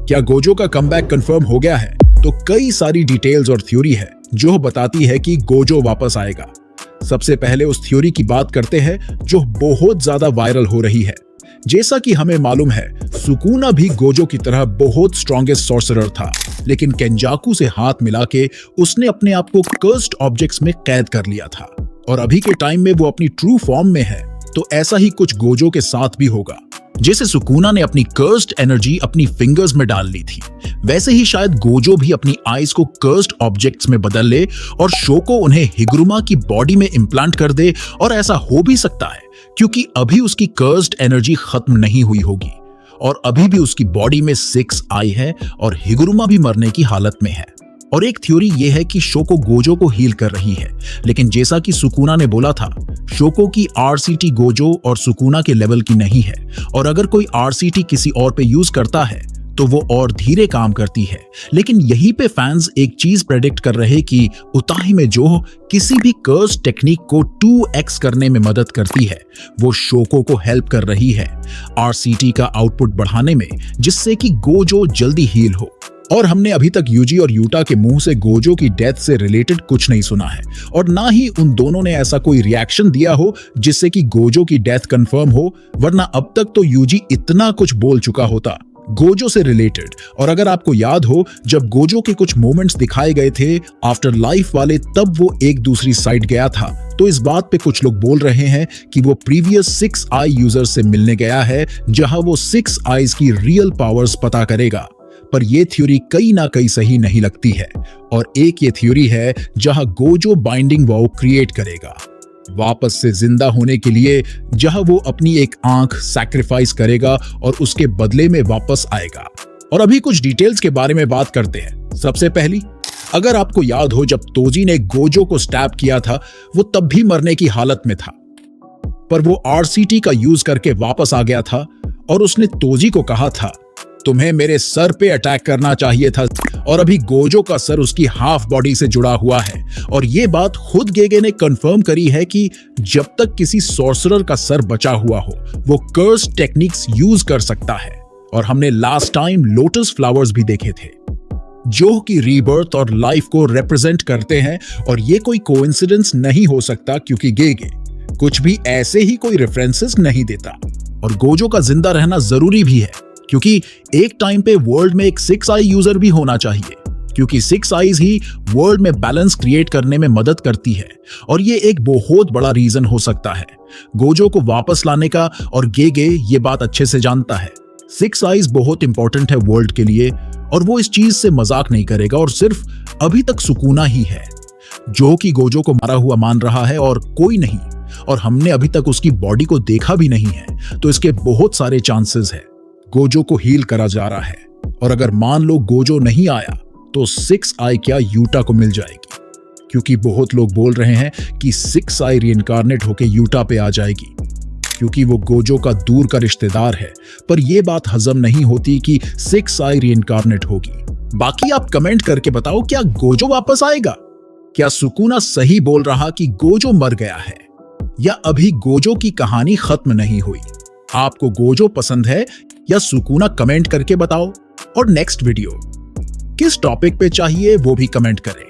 क्या गोजो का comeback confirm हो गया है? तो कई सारी डिटेल्स और थ्योरी है जो बताती है कि गोजो वापस आएगा। सबसे पहले उस थ्योरी की बात करते हैं जो बहुत ज्यादा वायरल हो रही है। जैसा कि हमें मालूम है, सुकुना भी गोजो की तरह बहुत स्ट्रॉन्गेस्ट सॉर्सरर था, लेकिन केंजाकू से हाथ मिला के उसने अपने आप को कर्स्ड ऑब्जेक्ट्स में कैद कर लिया था और अभी के टाइम में वो अपनी ट्रू फॉर्म में है। तो ऐसा ही कुछ गोजो के साथ भी होगा। जैसे सुकुना ने अपनी कर्स्ड एनर्जी अपनी फिंगर्स में डाल ली थी, वैसे ही शायद गोजो भी अपनी आईज को कर्स्ड ऑब्जेक्ट्स में बदल ले और शोको उन्हें हिगुरुमा की बॉडी में इम्प्लांट कर दे। और ऐसा हो भी सकता है क्योंकि अभी उसकी कर्स्ड एनर्जी खत्म नहीं हुई होगी और अभी भी उसकी बॉडी में 6 आई है और हिगुरुमा भी मरने की हालत में है। और एक थ्योरी ये है कि शोको गोजो को हील कर रही है, लेकिन जैसा कि सुकुना ने बोला था, शोको की आरसीटी गोजो और सुकुना के लेवल की नहीं है और अगर कोई आरसीटी किसी और पे यूज करता है तो वो और धीरे काम करती है। लेकिन यहीं पे फैंस एक चीज प्रेडिक्ट कर रहे कि उताही में जो किसी भी कर्स टेक्निक को 2x करने में मदद करती है, वो शोको को हेल्प कर रही है आरसीटी का आउटपुट बढ़ाने में, जिससे कि गोजो जल्दी हील हो। और हमने अभी तक यूजी और यूटा के मुंह से गोजो की डेथ से रिलेटेड कुछ नहीं सुना है और ना ही उन दोनों ने ऐसा कोई रिएक्शन दिया हो जिससे कि गोजो की डेथ कंफर्म हो, वरना अब तक तो यूजी इतना कुछ बोल चुका होता गोजो से रिलेटेड। और अगर आपको याद हो, जब गोजो के कुछ मोमेंट्स दिखाए गए थे आफ्टर लाइफ वाले, तब वो एक दूसरी साइड गया था। तो इस बात पे कुछ लोग बोल रहे हैं कि वो प्रीवियस 6 आई यूजर से मिलने गया है, जहां वो 6 आईज की रियल पावर्स पता करेगा। पर यह थ्योरी कहीं ना कहीं सही नहीं लगती है। और एक ये थ्योरी है जहां गोजो बाइंडिंग वाव क्रिएट करेगा वापस से जिंदा होने के लिए, जहां वो अपनी एक आंख सैक्रिफाइस करेगा और उसके बदले में वापस आएगा। और अभी कुछ डिटेल्स के बारे में बात करते हैं। सबसे पहली, अगर आपको याद हो, जब तोजी ने गोजो को स्टैब किया था, वो तब भी मरने की हालत में था, पर वो आरसीटी का यूज करके वापस आ गया था और उसने तोजी को कहा था, तुम्हें मेरे सर पे अटैक करना चाहिए था। और अभी गोजो का सर उसकी हाफ बॉडी से जुड़ा हुआ है और ये बात खुद गेगे ने कंफर्म करी है कि जब तक किसी सॉर्सरर का सर बचा हुआ हो, वो कर्स टेक्निक्स यूज कर सकता है। और हमने लास्ट टाइम लोटस फ्लावर्स भी देखे थे जो कि रीबर्थ और लाइफ को रिप्रेजेंट करते हैं। और ये कोई कोइंसिडेंस नहीं हो सकता क्योंकि गेगे कुछ भी ऐसे ही कोई रेफरेंसेस नहीं देता। और गोजो का जिंदा रहना जरूरी भी है क्योंकि एक टाइम पे वर्ल्ड में एक 6 आई यूजर भी होना चाहिए, क्योंकि 6 आईज ही वर्ल्ड में बैलेंस क्रिएट करने में मदद करती है। और ये एक बहुत बड़ा रीजन हो सकता है गोजो को वापस लाने का। और गेगे ये बात अच्छे से जानता है, 6 आईज बहुत इंपॉर्टेंट है वर्ल्ड के लिए और वो इस चीज से मजाक नहीं करेगा। और सिर्फ अभी तक सुकुना ही है जो कि गोजो को मारा हुआ मान रहा है और कोई नहीं। और हमने अभी तक उसकी बॉडी को देखा भी नहीं है, तो इसके बहुत सारे चांसेस है गोजो को हील करा जा रहा है। और अगर मान लो गोजो नहीं आया तो 6 आई क्या यूटा को मिल जाएगी, क्योंकि बहुत लोग बोल रहे हैं कि 6 आई रीइंकार्नेट होके यूटा पे आ जाएगी क्योंकि वो गोजो का दूर का रिश्तेदार है। पर यह बात हजम नहीं होती कि 6 आई रीइंकार्नेट होगी। बाकी आप कमेंट करके बताओ, क्या गोजो वापस आएगा? क्या सुकुना सही बोल रहा कि गोजो मर गया है, या अभी गोजो की कहानी खत्म नहीं हुई? आपको गोजो पसंद है या सुकुना? कमेंट करके बताओ। और नेक्स्ट वीडियो किस टॉपिक पे चाहिए वो भी कमेंट करें।